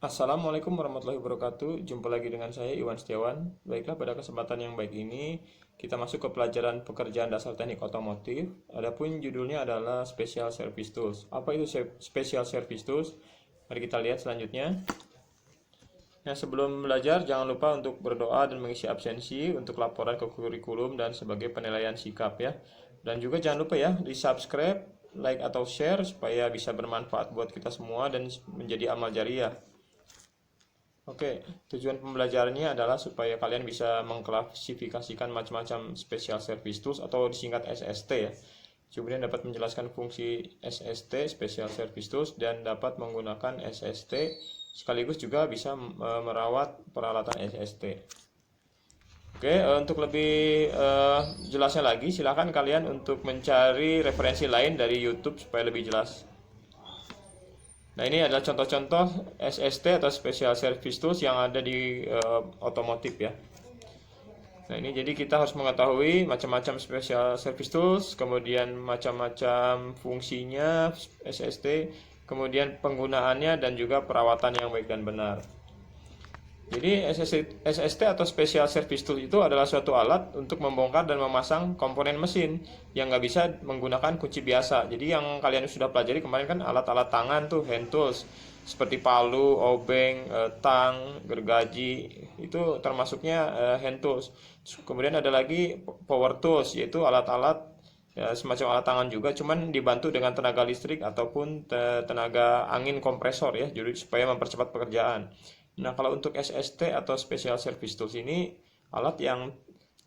Assalamualaikum warahmatullahi wabarakatuh. Jumpa lagi dengan saya Iwan Setiawan. Baiklah, pada kesempatan yang baik ini kita masuk ke pelajaran pekerjaan dasar teknik otomotif. Adapun judulnya adalah Special Service Tools. Apa itu Special Service Tools? Mari kita lihat selanjutnya. Nah, sebelum belajar jangan lupa untuk berdoa dan mengisi absensi untuk laporan ke kurikulum dan sebagai penilaian sikap ya. Dan juga jangan lupa ya di subscribe, like atau share supaya bisa bermanfaat buat kita semua dan menjadi amal jariah. Oke, tujuan pembelajarannya adalah supaya kalian bisa mengklasifikasikan macam-macam special service tools atau disingkat SST ya. Kemudian dapat menjelaskan fungsi SST, special service tools, dan dapat menggunakan SST sekaligus juga bisa merawat peralatan SST. Oke, untuk lebih jelasnya lagi, silakan kalian untuk mencari referensi lain dari YouTube supaya lebih jelas. Nah, ini adalah contoh-contoh SST atau Special Service Tools yang ada di otomotif ya. Nah, ini jadi kita harus mengetahui macam-macam Special Service Tools, kemudian macam-macam fungsinya SST, kemudian penggunaannya dan juga perawatan yang baik dan benar. Jadi SST atau Special Service Tool itu adalah suatu alat untuk membongkar dan memasang komponen mesin yang nggak bisa menggunakan kunci biasa. Jadi yang kalian sudah pelajari kemarin kan alat-alat tangan tuh, hand tools, seperti palu, obeng, tang, gergaji, itu termasuknya hand tools. Kemudian ada lagi power tools, yaitu alat-alat ya, semacam alat tangan juga, cuman dibantu dengan tenaga listrik ataupun tenaga angin kompresor ya, jadi supaya mempercepat pekerjaan. Nah, kalau untuk SST atau Special Service Tools ini alat yang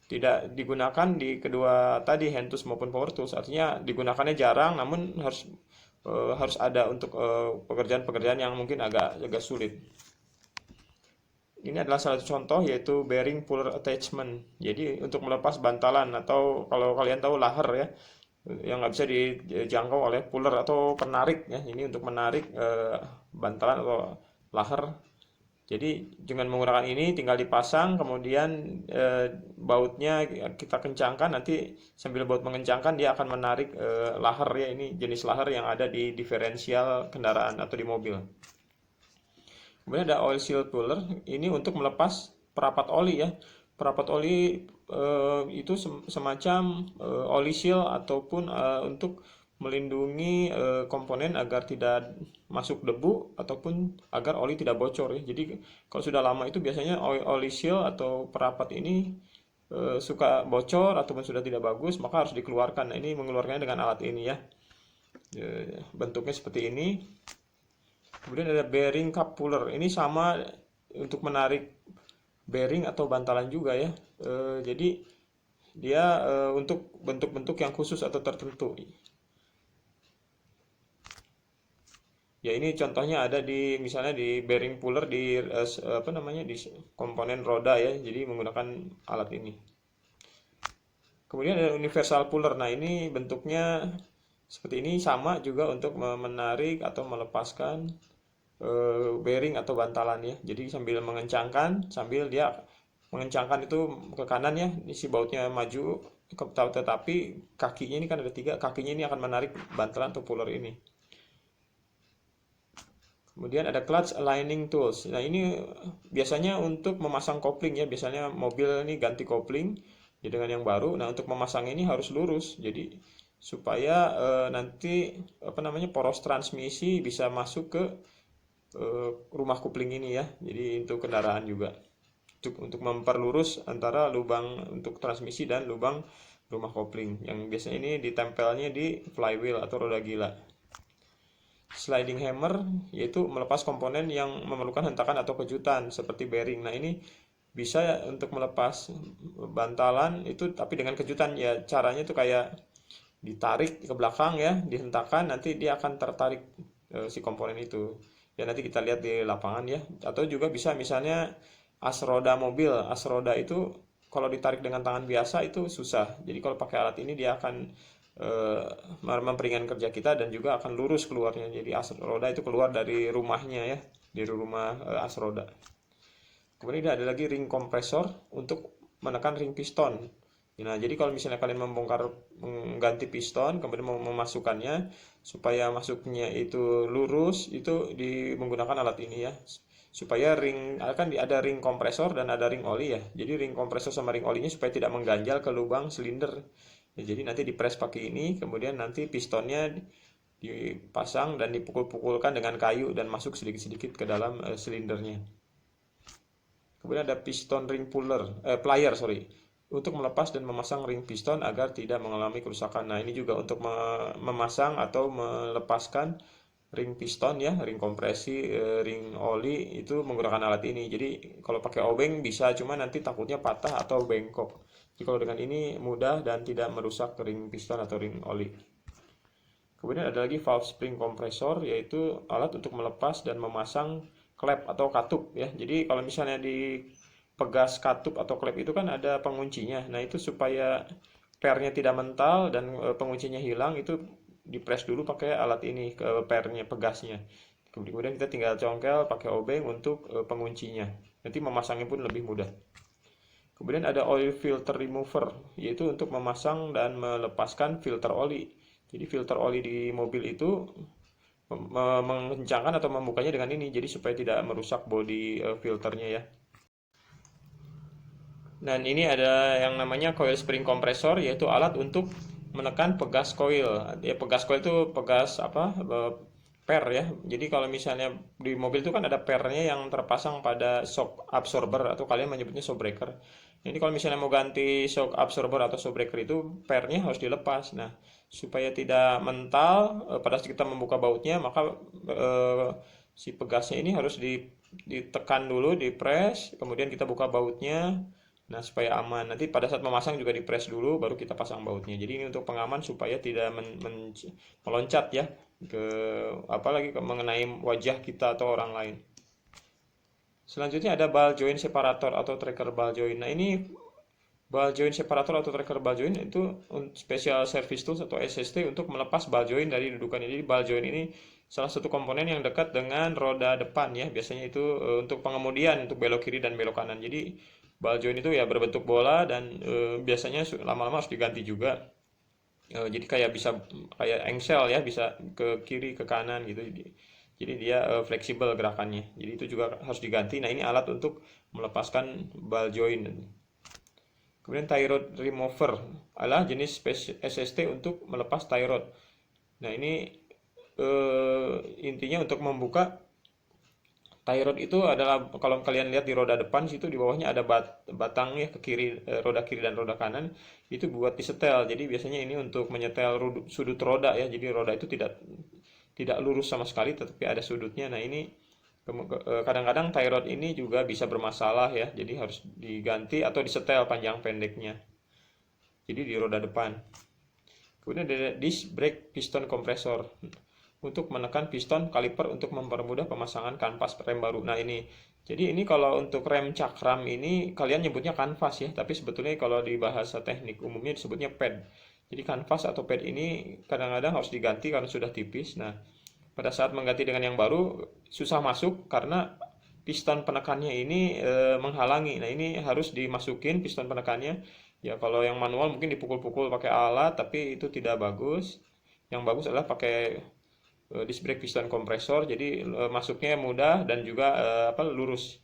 tidak digunakan di kedua tadi, hand tools maupun power tools, artinya digunakannya jarang, namun harus ada untuk pekerjaan-pekerjaan yang mungkin agak agak sulit. Ini adalah salah satu contoh yaitu bearing puller attachment. Jadi untuk melepas bantalan atau kalau kalian tahu laher ya, yang nggak bisa dijangkau oleh puller atau penarik ya. Ini untuk menarik bantalan atau laher. Jadi dengan menggunakan ini tinggal dipasang, kemudian bautnya kita kencangkan, nanti sambil baut mengencangkan dia akan menarik laher ya, ini jenis laher yang ada di diferensial kendaraan atau di mobil. Kemudian ada oil seal puller, ini untuk melepas perapat oli ya. Perapat oli itu semacam oli seal ataupun untuk melindungi komponen agar tidak masuk debu ataupun agar oli tidak bocor ya. Jadi kalau sudah lama itu biasanya oli seal atau perapat ini suka bocor ataupun sudah tidak bagus, maka harus dikeluarkan. Nah, ini mengeluarkannya dengan alat ini ya. Bentuknya seperti ini. Kemudian ada bearing cup puller. Ini sama untuk menarik bearing atau bantalan juga ya. Jadi dia untuk bentuk-bentuk yang khusus atau tertentu. Ya, ini contohnya ada di misalnya di bearing puller di apa namanya di komponen roda ya. Jadi menggunakan alat ini. Kemudian ada universal puller. Nah, ini bentuknya seperti ini, sama juga untuk menarik atau melepaskan bearing atau bantalan ya. Jadi sambil mengencangkan, sambil dia mengencangkan itu ke kanan ya, si bautnya maju, tetapi kakinya ini kan ada tiga, kakinya ini akan menarik bantalan atau puller ini. Kemudian ada clutch aligning tools. Nah, ini biasanya untuk memasang kopling ya. Biasanya mobil ini ganti kopling ya dengan yang baru. Nah, untuk memasang ini harus lurus. Jadi supaya nanti apa namanya poros transmisi bisa masuk ke rumah kopling ini ya. Jadi untuk kendaraan juga. Untuk memperlurus antara lubang untuk transmisi dan lubang rumah kopling. Yang biasanya ini ditempelnya di flywheel atau roda gila. Sliding hammer yaitu melepas komponen yang memerlukan hentakan atau kejutan seperti bearing. Nah, ini bisa untuk melepas bantalan itu tapi dengan kejutan ya. Caranya itu kayak ditarik ke belakang ya, dihentakan, nanti dia akan tertarik si komponen itu. Ya, nanti kita lihat di lapangan ya. Atau juga bisa misalnya as roda mobil. As roda itu kalau ditarik dengan tangan biasa itu susah. Jadi kalau pakai alat ini dia akan memperingan kerja kita dan juga akan lurus keluarnya. Jadi as roda itu keluar dari rumahnya ya, dari rumah as roda. Kemudian ada lagi ring kompresor untuk menekan ring piston. Nah, jadi kalau misalnya kalian mengganti piston, kemudian mau memasukkannya supaya masuknya itu lurus, itu menggunakan alat ini ya. supaya ring akan ada ring kompresor dan ada ring oli ya. Jadi ring kompresor sama ring olinya supaya tidak mengganjal ke lubang silinder. Ya, jadi nanti dipres pakai ini, kemudian nanti pistonnya dipasang dan dipukul-pukulkan dengan kayu dan masuk sedikit-sedikit ke dalam silindernya. Kemudian ada piston ring plier sorry, untuk melepas dan memasang ring piston agar tidak mengalami kerusakan. Nah, ini juga untuk memasang atau melepaskan ring piston ya, ring kompresi, ring oli itu menggunakan alat ini. Jadi kalau pakai obeng bisa, cuma nanti takutnya patah atau bengkok. Jadi kalau dengan ini mudah dan tidak merusak ring piston atau ring oli. Kemudian ada lagi valve spring kompresor, yaitu alat untuk melepas dan memasang klep atau katup ya. Jadi kalau misalnya di pegas katup atau klep itu kan ada penguncinya. Nah, itu supaya pernya tidak mental dan penguncinya hilang, itu dipres dulu pakai alat ini ke pernya, pegasnya. Kemudian kita tinggal congkel pakai obeng untuk penguncinya. Nanti memasangnya pun lebih mudah. Kemudian ada oil filter remover, yaitu untuk memasang dan melepaskan filter oli. Jadi filter oli di mobil itu mengencangkan atau membukanya dengan ini, jadi supaya tidak merusak bodi filternya ya. Dan ini ada yang namanya coil spring kompresor, yaitu alat untuk menekan pegas koil. Ya, pegas koil itu pegas apa? Per ya. Jadi kalau misalnya di mobil itu kan ada pernya yang terpasang pada shock absorber atau kalian menyebutnya shock breaker. Jadi kalau misalnya mau ganti shock absorber atau shock breaker itu pernya harus dilepas. Nah, supaya tidak mental pada saat kita membuka bautnya, maka si pegasnya ini harus ditekan dulu, dipres, kemudian kita buka bautnya. Nah, supaya aman. Nanti pada saat memasang juga dipres dulu, baru kita pasang bautnya. Jadi ini untuk pengaman supaya tidak meloncat ya ke apalagi mengenai wajah kita atau orang lain. Selanjutnya ada ball joint separator atau tracker ball joint. Nah, ini ball joint separator atau tracker ball joint itu special service tools atau SST untuk melepas ball joint dari dudukannya. Jadi ball joint ini salah satu komponen yang dekat dengan roda depan ya. Biasanya itu untuk pengemudian, untuk belok kiri dan belok kanan. Jadi ball joint itu ya berbentuk bola dan biasanya lama-lama harus diganti juga. Jadi kayak engsel ya, bisa ke kiri ke kanan gitu. Jadi dia fleksibel gerakannya. Jadi itu juga harus diganti. Nah, ini alat untuk melepaskan ball joint. Kemudian tie rod remover adalah jenis SST untuk melepas tie rod. Nah, ini intinya untuk membuka tie rod itu adalah kalau kalian lihat di roda depan situ di bawahnya ada batangnya ke kiri, roda kiri dan roda kanan itu buat disetel. Jadi biasanya ini untuk menyetel sudut roda ya. Jadi roda itu tidak lurus sama sekali tetapi ada sudutnya. Nah, ini kadang-kadang tie rod ini juga bisa bermasalah ya. Jadi harus diganti atau disetel panjang pendeknya. Jadi di roda depan. Kemudian ada disc brake piston kompresor untuk menekan piston kaliper untuk mempermudah pemasangan kanvas rem baru. Nah, jadi ini kalau untuk rem cakram ini kalian nyebutnya kanvas ya, tapi sebetulnya kalau di bahasa teknik umumnya disebutnya pad. Jadi kanvas atau pad ini kadang-kadang harus diganti karena sudah tipis. Nah, pada saat mengganti dengan yang baru susah masuk karena piston penekannya ini menghalangi. Nah, ini harus dimasukin piston penekannya. Ya, kalau yang manual mungkin dipukul-pukul pakai alat, tapi itu tidak bagus. Yang bagus adalah pakai disc brake piston kompresor, jadi masuknya mudah dan juga lurus.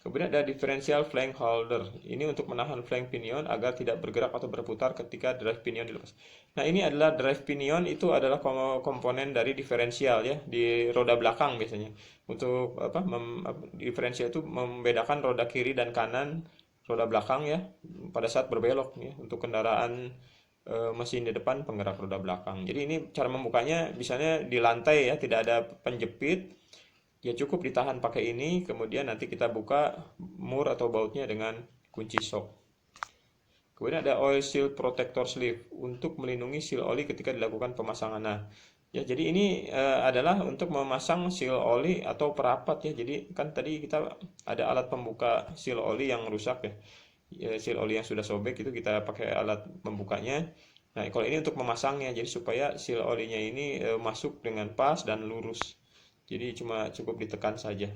Kemudian ada differential flank holder. Ini untuk menahan flank pinion agar tidak bergerak atau berputar ketika drive pinion dilepas. Nah, ini adalah drive pinion, itu adalah komponen dari diferensial ya di roda belakang biasanya. Untuk diferensial itu membedakan roda kiri dan kanan roda belakang ya pada saat berbelok ya untuk kendaraan mesin di depan penggerak roda belakang. Jadi ini cara membukanya misalnya di lantai ya, tidak ada penjepit. Ya cukup ditahan pakai ini, kemudian nanti kita buka mur atau bautnya dengan kunci shock. Kemudian ada oil seal protector sleeve untuk melindungi seal oli ketika dilakukan pemasangan. Nah, ya jadi ini adalah untuk memasang seal oli atau perapat ya. Jadi kan tadi kita ada alat pembuka seal oli yang rusak ya. Seal oli yang sudah sobek itu kita pakai alat membukanya. Nah, kalau ini untuk memasangnya, jadi supaya seal olinya ini masuk dengan pas dan lurus. Jadi cuma cukup ditekan saja.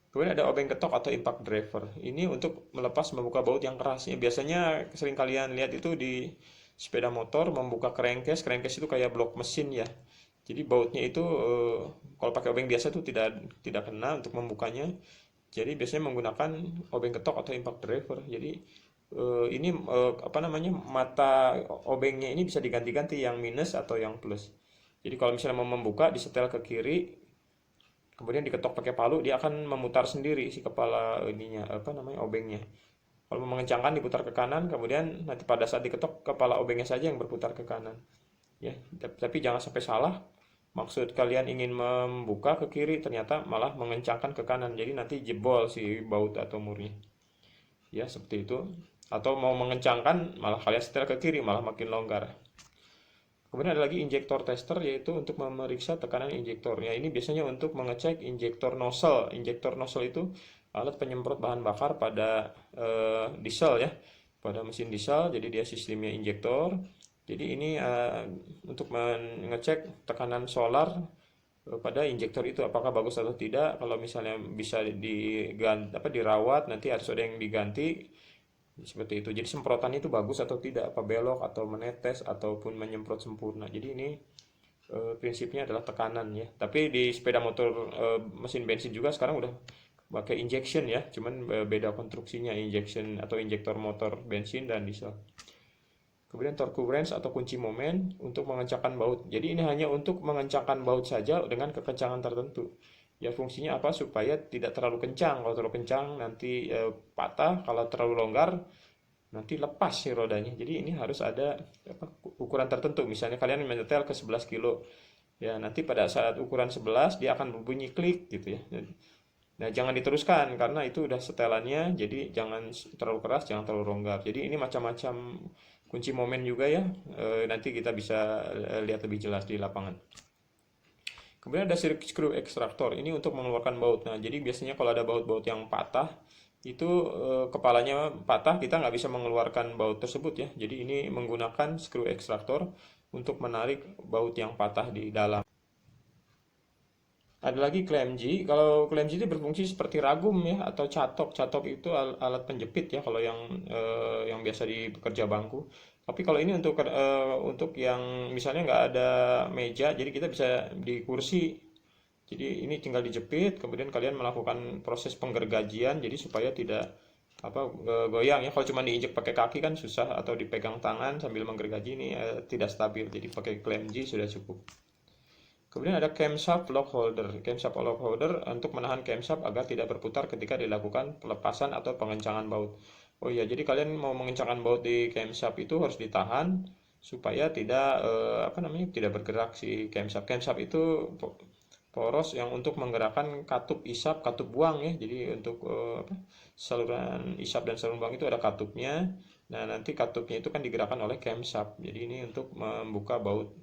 Kemudian ada obeng ketok atau impact driver. Ini untuk melepas membuka baut yang keras. Ya, biasanya sering kalian lihat itu di sepeda motor membuka crankcase. Crankcase itu kayak blok mesin ya. Jadi bautnya itu kalau pakai obeng biasa tuh tidak tidak kena untuk membukanya. Jadi biasanya menggunakan obeng ketok atau impact driver. Jadi ini apa namanya, mata obengnya ini bisa diganti-ganti yang minus atau yang plus. Jadi kalau misalnya mau membuka disetel ke kiri, kemudian diketok pakai palu, dia akan memutar sendiri si kepala ininya, apa namanya, obengnya. Kalau mau mengencangkan diputar ke kanan, kemudian nanti pada saat diketok kepala obengnya saja yang berputar ke kanan. Ya, tapi jangan sampai salah. Maksud kalian ingin membuka ke kiri, ternyata malah mengencangkan ke kanan. Jadi nanti jebol si baut atau murnya. Ya, seperti itu. Atau mau mengencangkan, malah kalian setel ke kiri, malah makin longgar. Kemudian ada lagi injektor tester, yaitu untuk memeriksa tekanan injektornya. Ini biasanya untuk mengecek injektor nozzle. Injektor nozzle itu alat penyemprot bahan bakar pada diesel ya, pada mesin diesel. Jadi dia sistemnya injektor. Jadi ini untuk mengecek tekanan solar pada injektor itu apakah bagus atau tidak. Kalau misalnya bisa diganti, apa, dirawat, nanti harus ada yang diganti. Seperti itu. Jadi semprotannya itu bagus atau tidak, apa belok atau menetes ataupun menyemprot sempurna. Jadi ini prinsipnya adalah tekanan ya. Tapi di sepeda motor mesin bensin juga sekarang udah pakai injection ya, cuman beda konstruksinya, injection atau injektor motor bensin dan diesel. Kemudian torque wrench atau kunci momen untuk mengencangkan baut. Jadi ini hanya untuk mengencangkan baut saja dengan kekencangan tertentu. Ya fungsinya apa? Supaya tidak terlalu kencang. Kalau terlalu kencang nanti patah. Kalau terlalu longgar nanti lepas sih rodanya. Jadi ini harus ada apa, ukuran tertentu. Misalnya kalian menyetel ke 11 kilo. Ya nanti pada saat ukuran 11 dia akan berbunyi klik gitu ya. Nah, jangan diteruskan karena itu udah setelannya, jadi jangan terlalu keras, jangan terlalu longgar. Jadi ini macam-macam kunci momen juga ya. Nanti kita bisa lihat lebih jelas di lapangan. Kemudian ada screw extractor. Ini untuk mengeluarkan baut. Nah, jadi biasanya kalau ada baut-baut yang patah, itu kepalanya patah, kita nggak bisa mengeluarkan baut tersebut ya. Jadi ini menggunakan screw extractor untuk menarik baut yang patah di dalam. Ada lagi klem G. Kalau klem G itu berfungsi seperti ragum ya atau catok. Catok itu alat penjepit ya kalau yang biasa di pekerja bangku. Tapi kalau ini untuk yang misalnya nggak ada meja, jadi kita bisa di kursi. Jadi ini tinggal dijepit, kemudian kalian melakukan proses penggergajian, jadi supaya tidak apa goyang ya. Kalau cuma diinjek pakai kaki kan susah, atau dipegang tangan sambil menggergaji ini tidak stabil. Jadi pakai klem G sudah cukup. Kemudian ada camshaft lock holder. Camshaft lock holder untuk menahan camshaft agar tidak berputar ketika dilakukan pelepasan atau pengencangan baut. Oh iya, jadi kalian mau mengencangkan baut di camshaft itu harus ditahan supaya tidak apa namanya, tidak bergerak si camshaft. Camshaft itu poros yang untuk menggerakkan katup isap, katup buang ya. Jadi untuk apa, saluran isap dan saluran buang itu ada katupnya. Nah, nanti katupnya itu kan digerakkan oleh camshaft. Jadi ini untuk membuka baut.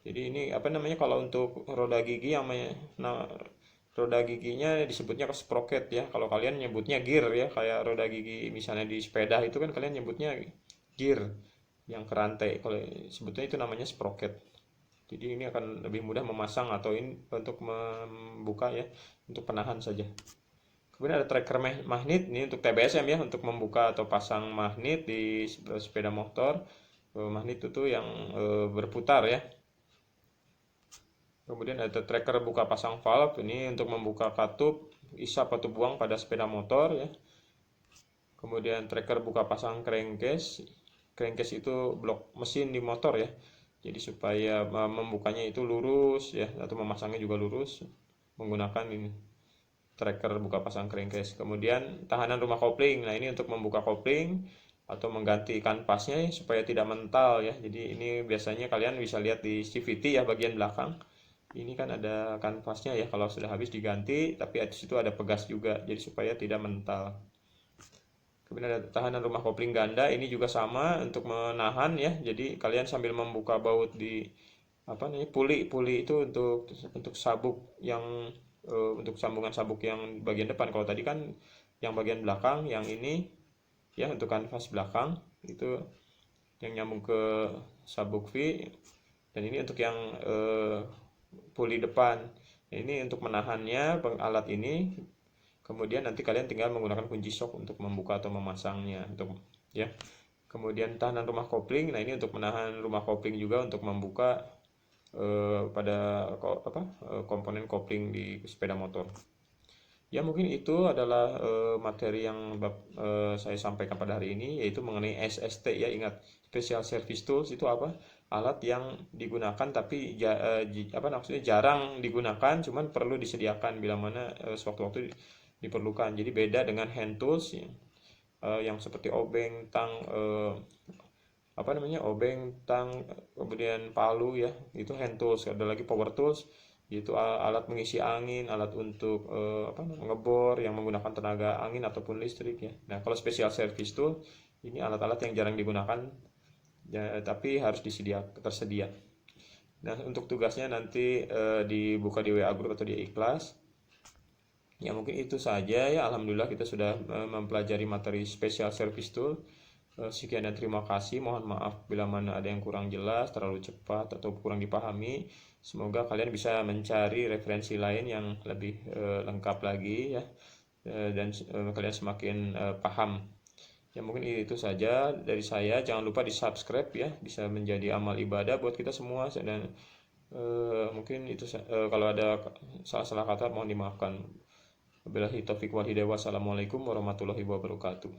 Jadi ini apa namanya, kalau untuk roda gigi yang nah, roda giginya disebutnya sprocket ya. Kalau kalian nyebutnya gear ya, kayak roda gigi misalnya di sepeda itu kan kalian nyebutnya gear yang kerantai. Kalau sebetulnya itu namanya sprocket. Jadi ini akan lebih mudah memasang atau ini untuk membuka ya, untuk penahan saja. Kemudian ada tracker magnet ini untuk TBSM ya, untuk membuka atau pasang magnet di sepeda motor. Magnet itu tuh yang berputar ya. Kemudian ada tracker buka pasang valve, ini untuk membuka katup isap atau buang pada sepeda motor ya. Kemudian tracker buka pasang crankcase. Crankcase itu blok mesin di motor ya. Jadi supaya membukanya itu lurus ya, atau memasangnya juga lurus menggunakan ini tracker buka pasang crankcase. Kemudian tahanan rumah kopling. Nah, ini untuk membuka kopling atau mengganti kanvasnya supaya tidak mental ya. Jadi ini biasanya kalian bisa lihat di CVT ya, bagian belakang. Ini kan ada kanvasnya ya, kalau sudah habis diganti, tapi di situ ada pegas juga, jadi supaya tidak mental. Kemudian ada tahanan rumah kopling ganda, ini juga sama untuk menahan ya. Jadi kalian sambil membuka baut di apa nih, puli itu untuk sabuk yang untuk sambungan sabuk yang bagian depan. Kalau tadi kan yang bagian belakang, yang ini ya untuk kanvas belakang itu yang nyambung ke sabuk V, dan ini untuk yang puli depan. Ini untuk menahannya alat ini. Kemudian nanti kalian tinggal menggunakan kunci shock untuk membuka atau memasangnya untuk ya. Kemudian tahanan rumah kopling. Nah, ini untuk menahan rumah kopling juga untuk membuka pada komponen kopling di sepeda motor. Ya mungkin itu adalah materi yang saya sampaikan pada hari ini, yaitu mengenai SST ya. Ingat, Special Service Tools itu apa? Alat yang digunakan tapi maksudnya jarang digunakan, cuman perlu disediakan bila mana sewaktu-waktu diperlukan. Jadi beda dengan hand tools yang seperti obeng, tang, obeng, tang, kemudian palu ya, itu hand tools. Ada lagi power tools, itu alat mengisi angin, alat untuk ngebor yang menggunakan tenaga angin ataupun listrik ya. Nah, kalau special service tool ini alat-alat yang jarang digunakan ya, tapi harus tersedia. Nah, untuk tugasnya nanti dibuka di WA group atau di ikhlas. Ya mungkin itu saja ya. Alhamdulillah kita sudah mempelajari materi special service tool. Sekian dan terima kasih. Mohon maaf bila mana ada yang kurang jelas, terlalu cepat atau kurang dipahami. Semoga kalian bisa mencari referensi lain yang lebih lengkap lagi ya, dan kalian semakin paham. Ya mungkin itu saja dari saya. Jangan lupa di subscribe ya, bisa menjadi amal ibadah buat kita semua. Dan mungkin itu kalau ada salah-salah kata mohon dimaafkan. Wabillahi taufiq wal hidayah. Wassalamualaikum warahmatullahi wabarakatuh.